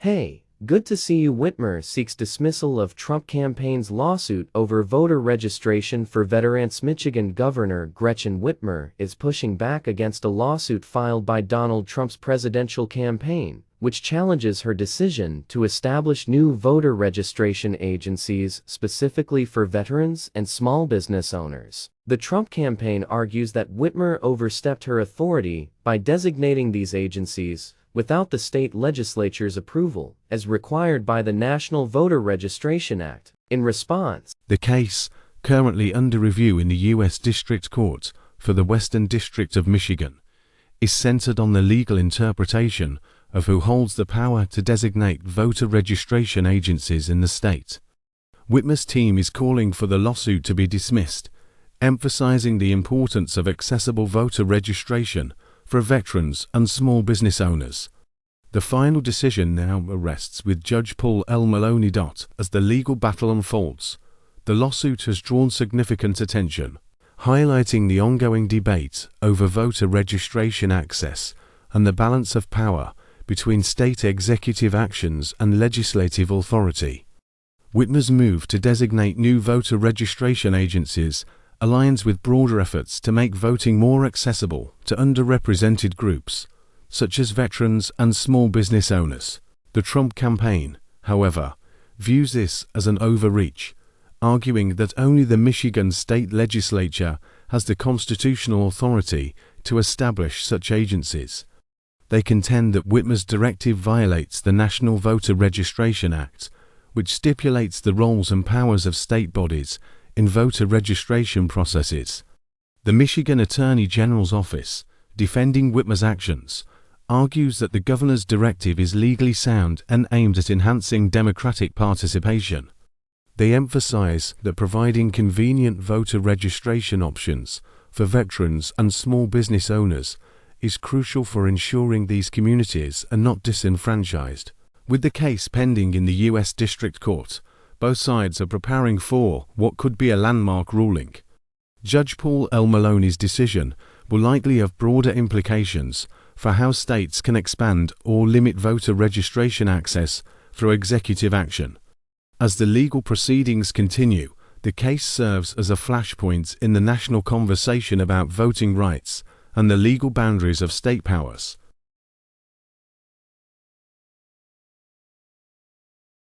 Hey, good to see you. Whitmer seeks dismissal of Trump campaign's lawsuit over voter registration for veterans. Michigan Governor Gretchen Whitmer is pushing back against a lawsuit filed by Donald Trump's presidential campaign, which challenges her decision to establish new voter registration agencies specifically for veterans and small business owners. The Trump campaign argues that Whitmer overstepped her authority by designating these agencies without the state legislature's approval, as required by the National Voter Registration Act. In response, the case, currently under review in the U.S. District Court for the Western District of Michigan, is centered on the legal interpretation of who holds the power to designate voter registration agencies in the state. Whitmer's team is calling for the lawsuit to be dismissed, emphasizing the importance of accessible voter registration for veterans and small business owners. The final decision now rests with Judge Paul L. Maloney. As the legal battle unfolds, the lawsuit has drawn significant attention, highlighting the ongoing debate over voter registration access and the balance of power between state executive actions and legislative authority. Whitmer's move to designate new voter registration agencies aligns with broader efforts to make voting more accessible to underrepresented groups, such as veterans and small business owners. The Trump campaign, however, views this as an overreach, arguing that only the Michigan state legislature has the constitutional authority to establish such agencies. They contend that Whitmer's directive violates the National Voter Registration Act, which stipulates the roles and powers of state bodies in voter registration processes. The Michigan Attorney General's office, defending Whitmer's actions, argues that the governor's directive is legally sound and aimed at enhancing democratic participation. They emphasize that providing convenient voter registration options for veterans and small business owners is crucial for ensuring these communities are not disenfranchised. With the case pending in the U.S. District Court, both sides are preparing for what could be a landmark ruling. Judge Paul L. Maloney's decision will likely have broader implications for how states can expand or limit voter registration access through executive action. As the legal proceedings continue, the case serves as a flashpoint in the national conversation about voting rights and the legal boundaries of state powers.